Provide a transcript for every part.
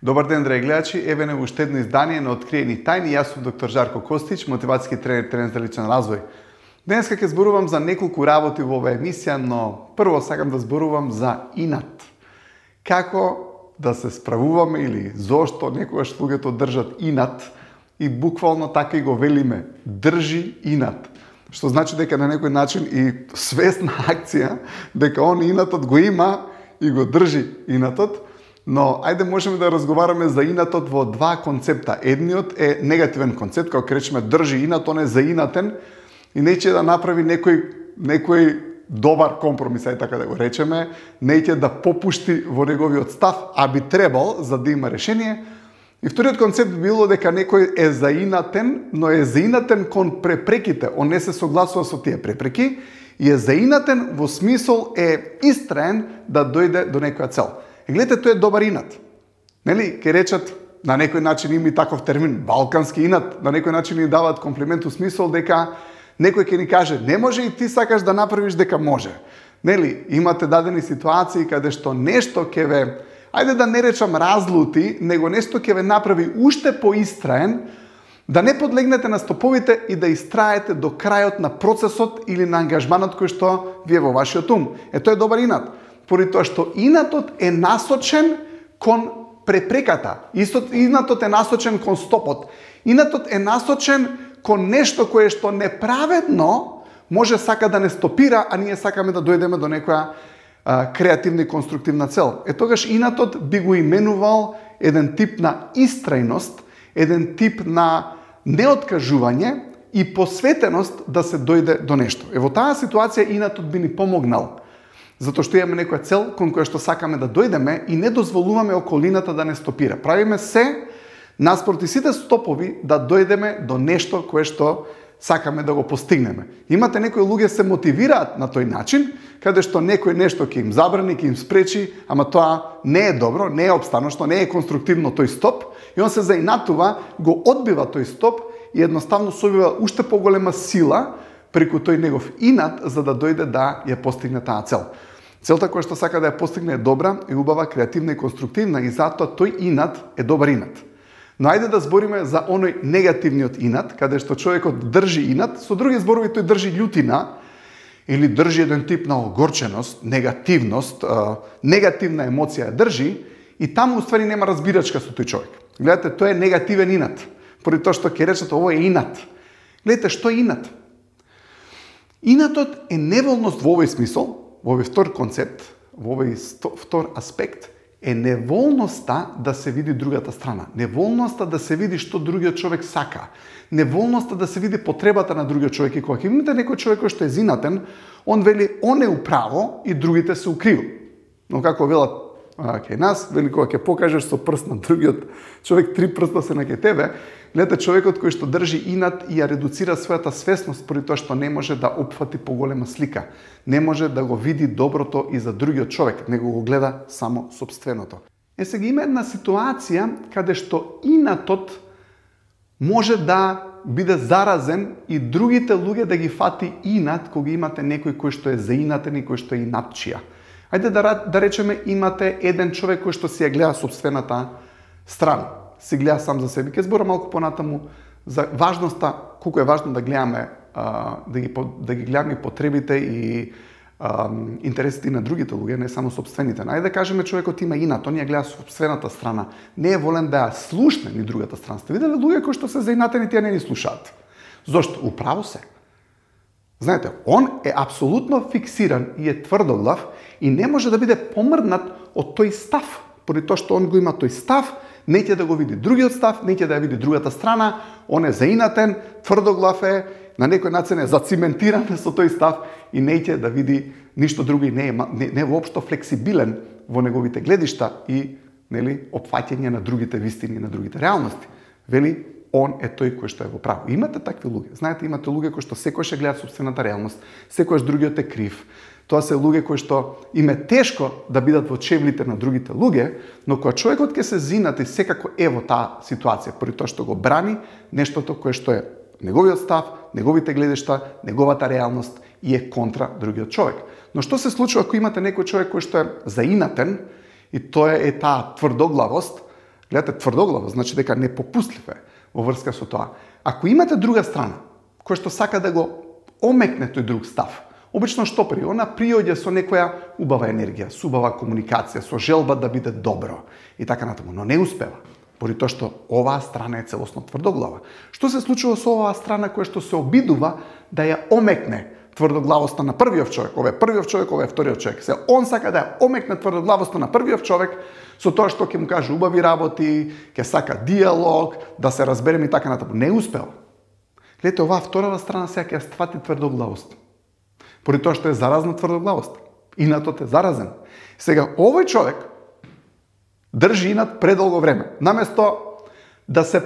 Добар ден, драги гледачи, еве не уште едно издание на Откриени тајни. Јас сум доктор Жарко Костич, мотивацијски тренер за личен развој. Денеска ќе зборувам за неколку работи во оваа емисија, но прво сакам да зборувам за инат. Како да се справуваме или зошто некогаш луѓето држат инат и буквално така и го велиме, држи инат. Што значи дека на некој начин и свесна акција дека он инатот го има и го држи инатот. Но ајде можеме да разговараме за инатот во два концепта. Едниот е негативен концепт, како речеме држи инат, он е заинатен и неќе да направи некој добар компромис, ај така да го речеме, неќе да попушти во неговиот став, а би требал за да има решение. И вториот концепт било дека некој е заинатен, но е заинатен кон препреките, он не се согласува со тие препреки и е заинатен во смисол е истраен да дојде до некоја цел. И гледате, тој е добар инат. Нели, ке речат, на некој начин има и таков термин, балкански инат, на некој начин ни даваат комплимент у смисол дека некој ќе ни каже, не може и ти сакаш да направиш дека може. Нели, имате дадени ситуации каде што нешто ќе ве, ајде да не речам разлути, него нешто ќе ве направи уште поистраен, да не подлегнете на стоповите и да истраете до крајот на процесот или на ангажманот кој што ви е во вашиот ум. Тоа е добар инат. Поради тоа што инатот е насочен кон препреката. Инатот е насочен кон стопот. Инатот е насочен кон нешто кое што неправедно може сака да не стопира, а ние сакаме да дојдеме до некоја креативна и конструктивна цел. Тогаш инатот би го именувал еден тип на истрајност, еден тип на неоткажување и посветеност да се дојде до нешто. Во таа ситуација инатот би ни помогнал. Затоа што имаме некоја цел кон која што сакаме да дојдеме и не дозволуваме околината да не стопира. Правиме се наспроти сите стопови да дојдеме до нешто кое што сакаме да го постигнеме. Имате некои луѓе се мотивираат на тој начин, каде што некој нешто ќе им забрани, ќе им спречи, ама тоа не е добро, не е опстаношно, не е конструктивно тој стоп, и он се заинатува, го одбива тој стоп и едноставно собива уште поголема сила преку тој негов инат за да дојде да ја постигне таа цел. Целта која што сака да ја постигне е добра, е убава, креативна и конструктивна и затоа тој инат е добар инат. Но ајде да збориме за оној негативниот инат, каде што човекот држи инат, со други зборови тој држи љутина или држи еден тип на огорченост, негативност, негативна емоција ја држи и таму уствари нема разбирачка со тој човек. Гледате, тој е негативен инат. Поради тоа што ќе речат ово е инат. Гледате, што е инат? Инатот е неволност во овој смисол, во овој втор концепт, во овој втор аспект, е неволноста да се види другата страна. Неволноста да се види што другиот човек сака. Неволноста да се види потребата на другиот човек. И кога ќе имате некој човек кој што е зинатен, он вели, он е управо и другите се укриво. Но како велат кај нас, вели кога ќе покажеш со прст на другиот човек, 3 прста се на кај тебе, гледате човекот кој што држи инат и ја редуцира својата свесност поради тоа што не може да опфати поголема слика. Не може да го види доброто и за другиот човек, него го гледа само сопственото. Сега има една ситуација каде што инатот може да биде заразен и другите луѓе да ги фати инат кога имате некој кој што е заинатен и кој што е инатчија. Ајде да речеме имате еден човек кој што си ја гледа собствената страна. Си гледа сам за себе. Ке зборам малку понатаму за важноста, колку е важно да гледаме да ги гледаме потребите и интересите на другите луѓе, не само собствените. Ајде да кажеме човекот има инат, он ја гледа собствената страна, не е волен да ја слушне ни другата страна. Сте виделе луѓе кои што се заинатени, тие не ни слушаат. Зошто? Управо се. Знаете, он е апсолутно фиксиран и е тврдоглав и не може да биде помрднат од тој став. Поради тоа што он го има тој став, неќе да го види другиот став, неќе да ја види другата страна, он е заинатен, тврдоглав е, на некој начин е зациментиран со тој став и неќе да види ништо друго и не е воопшто флексибилен во неговите гледишта и опфаќање на другите вистини и на другите реалности. Вели, он е тој кој што е во право. Имате такви луѓе. Знаете, имате луѓе кои што секојаш ќе гледаат собствената реалност, секојаш другиот е крив. Тоа се луѓе кои што им е тешко да бидат во чевлите на другите луѓе, но кога човекот ќе се зинати секако е во таа ситуација, поради тоа што го брани нештото кое што е неговиот став, неговите гледишта, неговата реалност и е контра другиот човек. Но што се случува ако имате некој човек кој што е заинатен и тоа е таа тврдоглавост? Гледате, тврдоглаво, значи дека непопустлив е во врска со тоа. Ако имате друга страна, која што сака да го омекне тој друг став, обично што при она приоѓа со некоја убава енергија, со убава комуникација, со желба да биде добро и така натаму, но не успева. Поради тоа што оваа страна е целосно тврдоглава. Што се случува со оваа страна која што се обидува да ја омекне тврдоглавоста на првиот човек, овој е првиот човек, овој е вториот човек. Се он сака да ја омекне тврдоглавоста на првиот човек со тоа што ќе му каже убави работи, ќе сака диалог, да се разбереме и така натаму. Не успева. Гледате, оваа втората страна сега ќе ја ствати тврдоглавост. Поради тоа што е заразна тврдоглавост. Инатот е заразен. Сега овој човек држи инат предолго време. Наместо да се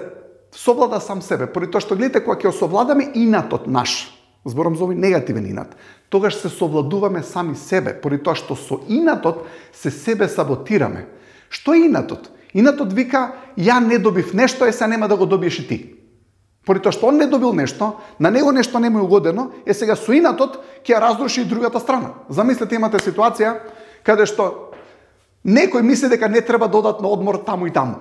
совлада сам себе, поради тоа што гледате кога ќе осовладаме инатот наш, зборам за овој негативен инат, тогаш се совладуваме сами себе, поради тоа што со инатот се себе саботираме. Што е инатот? Инатот вика, ја не добив нешто, сега нема да го добиеш и ти. Поради тоа што он не добил нешто, на него нешто не му е угодено, сега со инатот ќе ја разруши и другата страна. Замислете, имате ситуација каде што некој мисли дека не треба да одат на одмор таму и таму.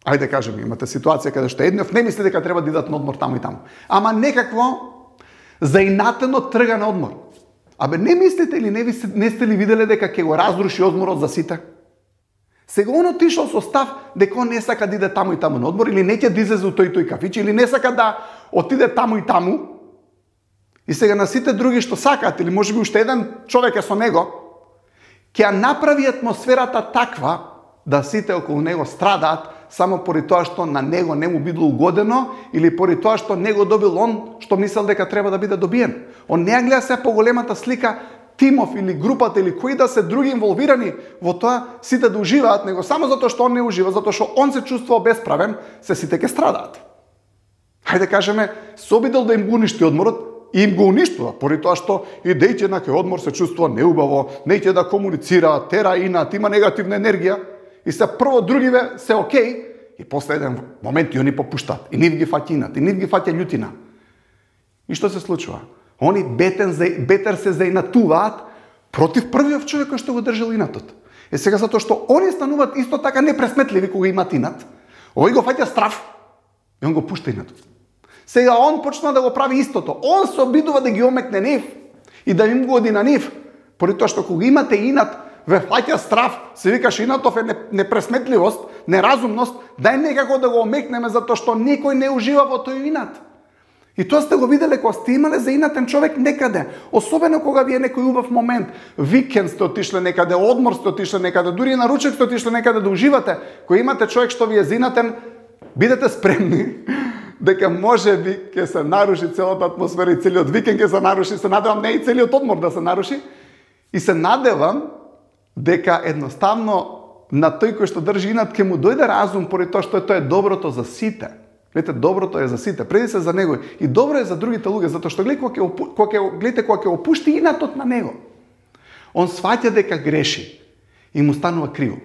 Ајде кажеме, имате ситуација каде што еднов не мисли дека треба да идат на одмор таму и таму. Ама некакво заинатено трга на одмор. Абе, не мислите или не сте ли виделе дека ќе го разруши одморот за сите? Сега он отишол со став дека он не сака да иде таму и таму на одмор, или не ќе да излезе у тој кафич, или не сака да отиде таму и таму. И сега на сите други што сакаат, или можеби уште еден човек е со него, ќе ја направи атмосферата таква да сите околу него страдаат само поради тоа што на него не му бидло угодено или поради тоа што него добил он што мислел дека треба да биде добиен. Он не ја гледа се поголемата слика, тимов или групата или кои да се други инволвирани во тоа сите да уживаат, него само затоа што он не ужива, затоа што он се чувствува обесправен, се сите ќе страдаат. Хајде кажеме, се обидел да им го уништи одморот и им го уништува, поради тоа што идејќи на кој одмор се чувствува неубаво, неќе да комуницира, тера инат, има негативна енергија, и се прво другиве се окей, и после еден момент и они попуштаат, и нив ги фаќа инат, и нив ги фаќа љутина. И што се случува? Они бетер се заинатуваат против првиот човек кој што го држал инатот. Сега затоа што они стануваат исто така непресметливи кога имаат инат, овој го фаќа страф и он го пушта инатот. Сега он почна да го прави истото. Он се обидува да ги омекне нив и да им го оди на нив. Поради тоа што кога имате инат, ве фаќа страф, се викаш инатов е непресметливост, неразумност, дај некако да го омекнеме затоа што никој не ужива во тој инат. И тоа сте го виделе кога сте имале за инатен човек некаде, особено кога ви е некој убав момент, викенд сте отишле некаде, одмор сте отишле некаде, дури и на ручек сте отишле некаде да уживате, кога имате човек што ви е за инатен, бидете спремни дека можеби ќе се наруши целата атмосфера и целиот викенд ќе се наруши, се надевам не и целиот одмор да се наруши, и се надевам дека едноставно на тој кој што држи инат ќе му дојде разум поради тоа што тоа е доброто за сите. Гледате, доброто е за сите, преди се за него и добро е за другите луѓе, затоа што гледате кога ќе опушти инатот на него. Он сваќа дека греши и му станува криво.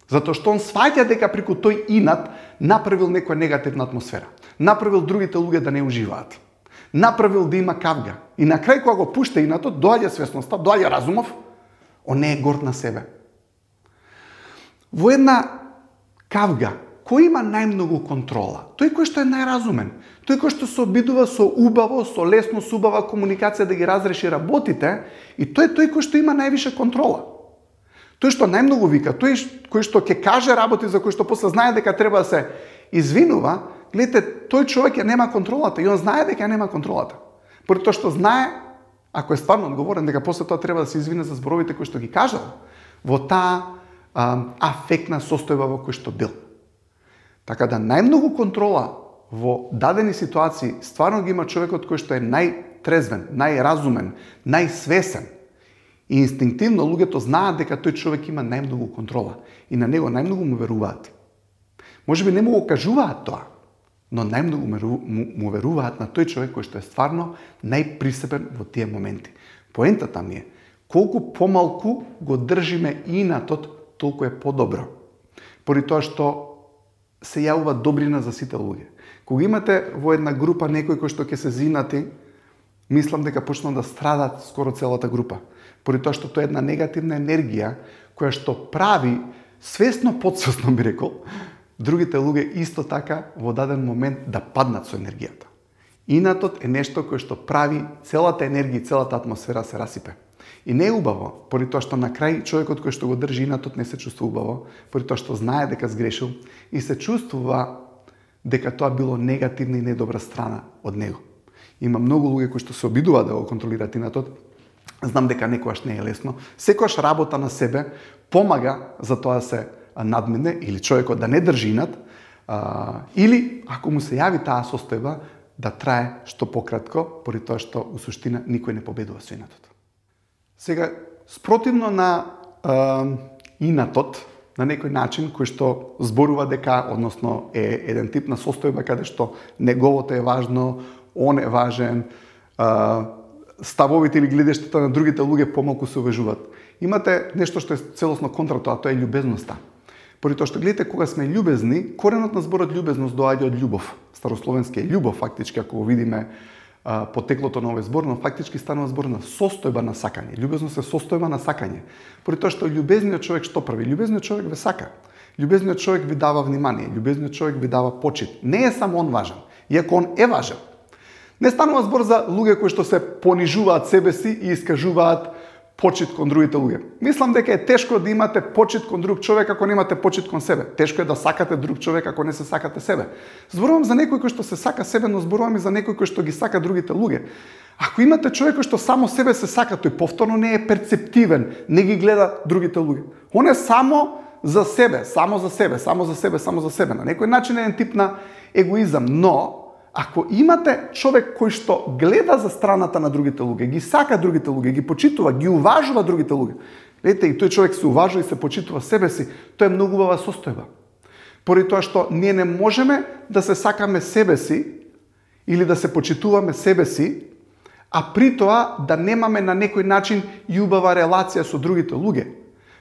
Затоа што он сваќа дека преку тој инат направил некоја негативна атмосфера. Направил другите луѓе да не уживаат. Направил да има кавга. И на крај кога го пушта инатот, доаѓа свесноста, доаѓа разумов, он не е горд на себе. Во една кавга, кој има најмногу контрола? Тој кој што е најразумен. Тој кој што се обидува со убаво, со лесно, со убава комуникација да ги разреши работите, и тој е тој кој што има највише контрола. Тој што најмногу вика, тој кој што ќе каже работи за кои што после знае дека треба да се извинува, гледате, тој човек ја нема контролата и он знае дека ја нема контролата. Поради тоа што знае, ако е стварно одговорен, дека после тоа треба да се извине за зборовите кои што ги кажал во таа афектна состојба во кој што бил. Така да најмногу контрола во дадени ситуации стварно ги има човекот кој што е најтрезвен, најразумен, најсвесен. И инстинктивно луѓето знаат дека тој човек има најмногу контрола и на него најмногу му веруваат. Можеби не му го кажуваат тоа, но најмногу му веруваат на тој човек кој што е стварно најприсебен во тие моменти. Поентата ми е, колку помалку го држиме инатот, толку е подобро. Поради тоа што се јавува добрина за сите луѓе. Кога имате во една група некој кој што ќе се зинати, мислам дека почнува да страдат скоро целата група. Поради тоа што тоа е една негативна енергија која што прави, свесно подсвесно би рекол, другите луѓе исто така во даден момент да паднат со енергијата. Инатот е нешто кое што прави целата енергија и целата атмосфера се расипе. И не е убаво, поради тоа што на крај човекот кој што го држи инатот не се чувствува убаво, поради тоа што знае дека сгрешил и се чувствува дека тоа било негативна и недобра страна од него. Има многу луѓе кои што се обидуваат да го контролираат инатот. Знам дека некогаш не е лесно. Секогаш работа на себе помага за тоа да се надмине или човекот да не држи инат, или ако му се јави таа состојба да трае што пократко, поради тоа што у суштина никој не победува со инатот. Сега, спротивно на инатот, на некој начин кој што зборува дека, односно е еден тип на состојба каде што неговото е важно, он е важен, ставовите или гледештата на другите луѓе помалку се увежуваат. Имате нешто што е целосно контра тоа е љубезноста. Поради тоа што гледате, кога сме љубезни, коренот на зборот љубезност доаѓа од љубов. Старословенски е љубов, фактички, ако го видиме потеклото на овој збор, но фактички станува збор на состојба на сакање. Љубезност е состојба на сакање. Поради тоа што љубезниот човек што прави? Љубезниот човек ве сака. Љубезниот човек ви дава внимание, љубезниот човек ви дава почит. Не е само он важен, иако он е важен. Не станува збор за луѓе кои што се понижуваат себе си и искажуваат почит кон другите луѓе. Мислам дека е тешко да имате почит кон друг човек ако немате почит кон себе. Тешко е да сакате друг човек ако не се сакате себе. Зборувам за некој кој што се сака себе, но зборувам и за некој кој што ги сака другите луѓе. Ако имате човек кој што само себе се сака, тој повторно не е перцептивен, не ги гледа другите луѓе. Он е само за себе, само за себе, само за себе, само за себе. На некој начин е еден тип на егоизам, но ако имате човек кој што гледа за страната на другите луѓе, ги сака другите луѓе, ги почитува, ги уважува другите луѓе, видите, и тој човек се уважува и се почитува себе си, тоа е многу убава состојба. Поради тоа што ние не можеме да се сакаме себе си или да се почитуваме себе си, а при тоа да немаме на некој начин и убава релација со другите луѓе.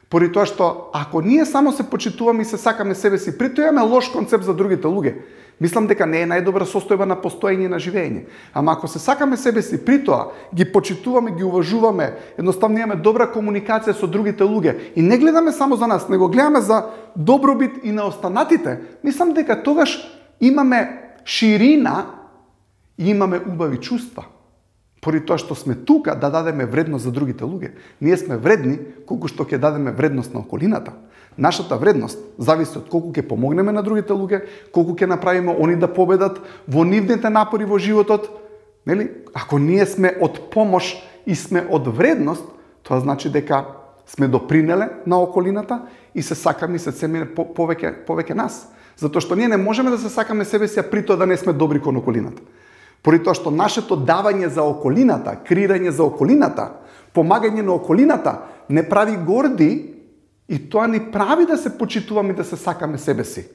Поради тоа што ако ние само се почитуваме и се сакаме себе си, при тоа имаме лош концепт за другите луѓе. Мислам дека не е најдобра состојба на постоење и на живење. Ама ако се сакаме себе си, при тоа ги почитуваме, ги уважуваме, едноставно имаме добра комуникација со другите луѓе и не гледаме само за нас, него гледаме за добробит и на останатите, мислам дека тогаш имаме ширина и имаме убави чувства. Поради тоа што сме тука да дадеме вредност за другите луѓе. Ние сме вредни колку што ќе дадеме вредност на околината. Нашата вредност зависи од колку ќе помогнеме на другите луѓе, колку ќе направиме они да победат во нивните напори во животот. Нели? Ако ние сме од помош и сме од вредност, тоа значи дека сме допринеле на околината и се сакаме и се цениме повеќе нас. Затоа што ние не можеме да се сакаме себе си, а при тоа да не сме добри кон околината. Поради тоа што нашето давање за околината, креирање за околината, помагање на околината не прави горди и тоа ни прави да се почитуваме и да се сакаме себе си.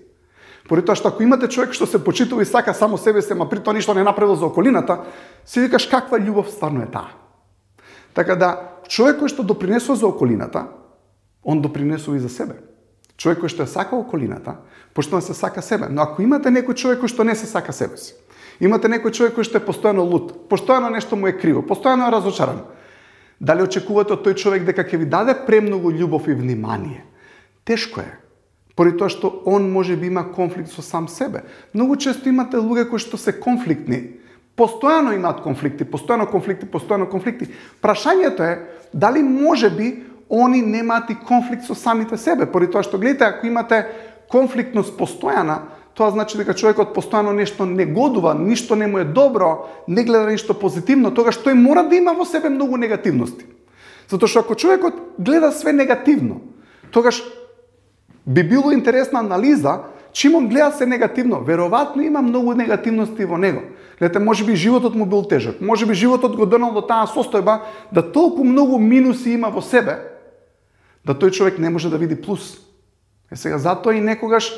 Поради тоа што ако имате човек што се почитува и сака само себе си, ама при тоа ништо не направил за околината, си викаш каква љубов стварно е таа. Така да, човек кој што допринесува за околината, он допринесува и за себе. Човек кој што е сака околината, почнува да се сака себе. Но ако имате некој човек кој што не се сака себе си, имате некој човек кој што е постојано лут, постојано нешто му е криво, постојано е разочаран, дали очекувате од тој човек дека ќе ви даде премногу љубов и внимание? Тешко е. Поради тоа што он може би има конфликт со сам себе. Многу често имате луѓе кои што се конфликтни. Постојано имаат конфликти, постојано конфликти, постојано конфликти. Прашањето е дали може би они немаат и конфликт со самите себе. Поради тоа што гледате, ако имате конфликтност постојана, тоа значи дека човекот постојано нешто негодува, ништо не му е добро, не гледа ништо позитивно, тогаш тој мора да има во себе многу негативности. Затоа што ако човекот гледа све негативно, тогаш би било интересна анализа, чим он гледа се негативно, веројатно има многу негативности во него. Гледате, можеби животот му бил тежок, можеби животот го донал до таа состојба да толку многу минуси има во себе, да тој човек не може да види плюс. Сега затоа и некогаш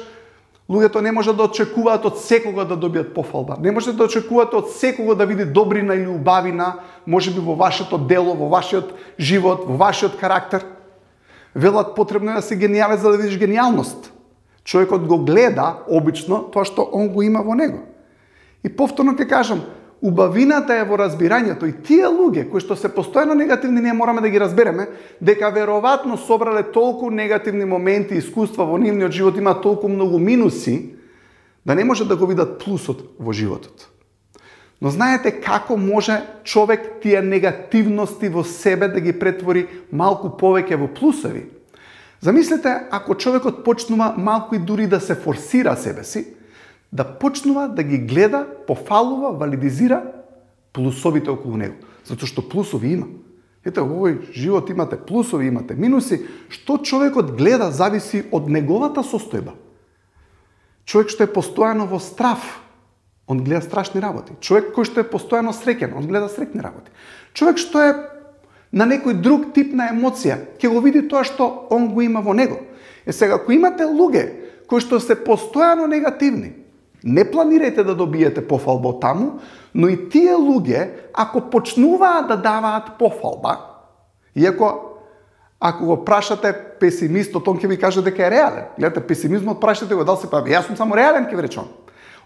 луѓето не може да очекуваат од секого да добијат пофалба. Не може да очекувате од секого да види добрина или убавина, можеби во вашето дело, во вашиот живот, во вашиот карактер. Велат потребно е да си гениален за да видиш гениалност. Човекот го гледа обично тоа што он го има во него. И повторно ќе кажам, Убавината е во разбирањето и тие луѓе кои што се постојано негативни, ние мораме да ги разбереме дека веројатно собрале толку негативни моменти и искуства во нивниот живот, има толку многу минуси, да не може да го видат плюсот во животот. Но знаете како може човек тие негативности во себе да ги претвори малку повеќе во плюсови? Замислете, ако човекот почнува малку и дури да се форсира себе си, да почнува да ги гледа, пофалува, валидизира плюсовите околу него. Затоа што плюсови има. Ете, во овој живот имате плюсови, имате минуси. Што човекот гледа зависи од неговата состојба. Човек што е постојано во страв, он гледа страшни работи. Човек кој што е постојано среќен, он гледа среќни работи. Човек што е на некој друг тип на емоција, ќе го види тоа што он го има во него. Сега, ако имате луѓе кои што се постојано негативни, не планирајте да добиете пофалба од таму, но и тие луѓе, ако почнуваат да даваат пофалба, иако ако го прашате песимистот, он ќе ви каже дека е реален. Гледате, песимизмот прашате го дали се прави. Јас сум само реален, ќе ви рече он.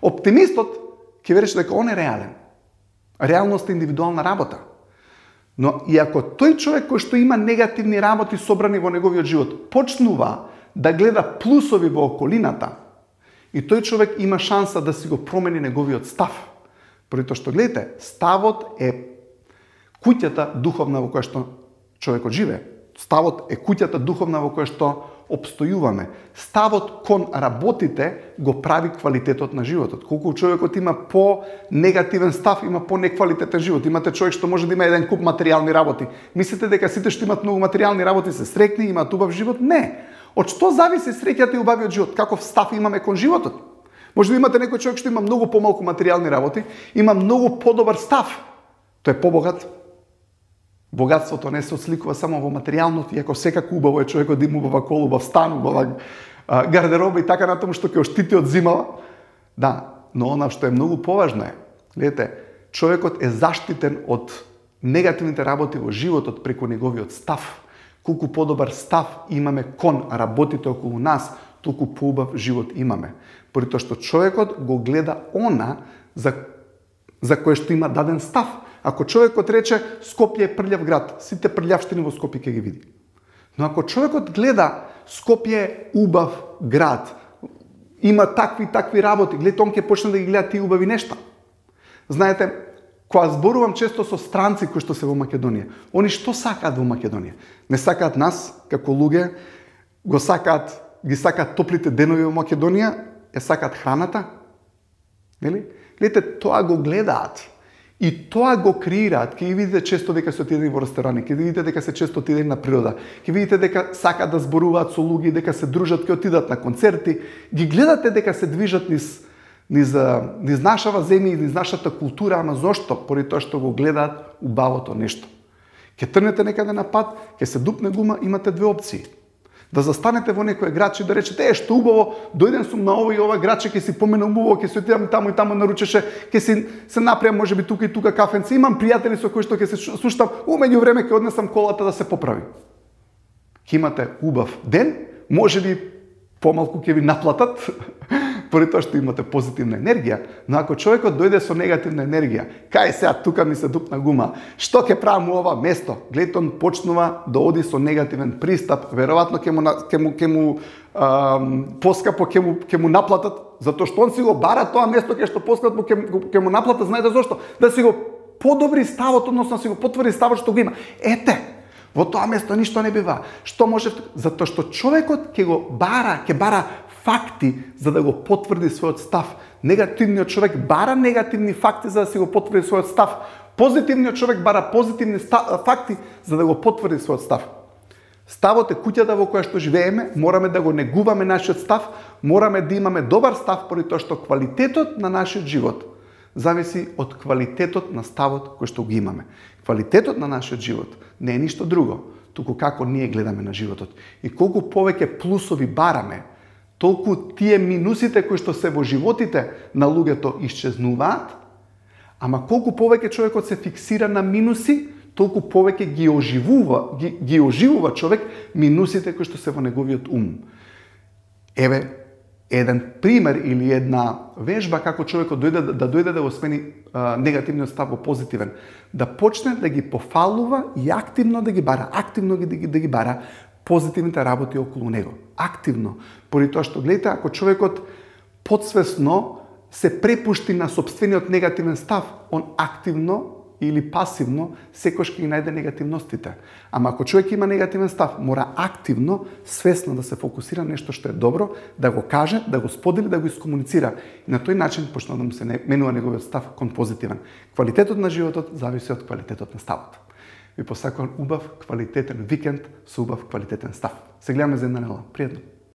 Оптимистот ќе ви рече дека он е реален. Реалност е индивидуална работа. Но и ако тој човек кој што има негативни работи собрани во неговиот живот, почнува да гледа плюсови во околината, и тој човек има шанса да си го промени неговиот став. Поради тоа што, гледате, ставот е куќата духовна во која што човекот живее. Ставот е куќата духовна во која што обстојуваме. Ставот кон работите го прави квалитетот на животот. Колку човекот има по-негативен став, има по-неквалитетен живот. Имате човек што може да има еден куп материјални работи. Мислите дека сите што имат многу материјални работи се среќни, имаат убав живот? Не. Од што зависи среќата и убавиот живот? Каков став имаме кон животот? Може да имате некој човек што има многу помалку материјални работи, има многу подобар став. Тој е побогат. Богатството не се осликува само во материјалното, иако секако убаво е човекот да има убава кола, убав стан, убава гардероба и така натаму што ќе оштити од зимава. Да, но она што е многу поважно е, гледате, човекот е заштитен од негативните работи во животот преку неговиот став. Колку подобар став имаме кон работите околу нас, толку поубав живот имаме. Поради тоа што човекот го гледа она за кое што има даден став. Ако човекот рече Скопје е прљав град, сите прљавштини во Скопје ќе ги види. Но ако човекот гледа Скопје е убав град, има такви работи, гледате, он ќе почне да ги гледа тие убави нешта. Знаете, кога зборувам често со странци кои што се во Македонија, они што сакаат во Македонија? Не сакаат нас, како луѓе, ги сакаат топлите денови во Македонија, ја сакаат храната, нели? Гледате, тоа го гледаат. И тоа го креираат. Ќе видите често дека се отидени во ресторани, ќе видите дека се често отидени на природа, ќе видите дека сакаат да зборуваат со луѓе, дека се дружат, ќе отидат на концерти, ги гледате дека се движат низ нашава земја и низ нашата култура, ама зошто? Поради тоа што го гледаат убавото нешто. Ќе трнете некаде на пат, ќе се дупне гума, имате две опции. Да застанете во некој градче и да речете, што убаво, дојден сум на овој и ова градче, ќе си поменам убаво, ќе се отидам таму и таму наручеше, ќе се напријам можеби тука и тука кафенце, имам пријатели со кои што ќе се суштам, умеѓу време ќе однесам колата да се поправи. Ќе имате убав ден, можеби помалку ќе ви наплатат, поради тоа што имате позитивна енергија, но ако човекот дојде со негативна енергија, кај сега тука ми се дупна гума, што ќе правам у ова место? Гледате, он почнува да оди со негативен пристап, веројатно ќе му поскапо ќе му наплатат, затоа што он си го бара тоа место кај што поскапо ќе му наплатат, знаете зошто? Да си го подобри ставот, односно да си го потврди ставот што го има. Ете, во тоа место ништо не бива. Што може? Затоа што човекот ќе бара факти за да го потврди својот став. Негативниот човек бара негативни факти за да си го потврди својот став. Позитивниот човек бара позитивни факти за да го потврди својот став. Ставот е куќата во која што живееме, мораме да го негуваме нашиот став, мораме да имаме добар став, поради тоа што квалитетот на нашиот живот зависи од квалитетот на ставот кој што го имаме. Квалитетот на нашиот живот не е ништо друго, туку како ние гледаме на животот. И колку повеќе плюсови бараме, толку тие минусите кои што се во животите на луѓето исчезнуваат, ама колку повеќе човекот се фиксира на минуси, толку повеќе ги оживува човек минусите кои што се во неговиот ум. Еве, еден пример или една вежба како човекот дојде да го смени негативниот став во позитивен, да почне да ги пофалува и активно да ги бара, да ги бара позитивните работи околу него. Активно. Поради тоа што гледате, ако човекот подсвесно се препушти на сопствениот негативен став, он активно или пасивно секојаш ќе ги најде негативностите. Ама ако човек има негативен став, мора активно, свесно да се фокусира на нешто што е добро, да го каже, да го сподели, да го искомуницира. И на тој начин почна да му се менува неговиот став кон позитивен. Квалитетот на животот зависи од квалитетот на ставот. Ви посакувам убав, квалитетен викенд со убав, квалитетен став. Се гледаме за една недела. Пријатно!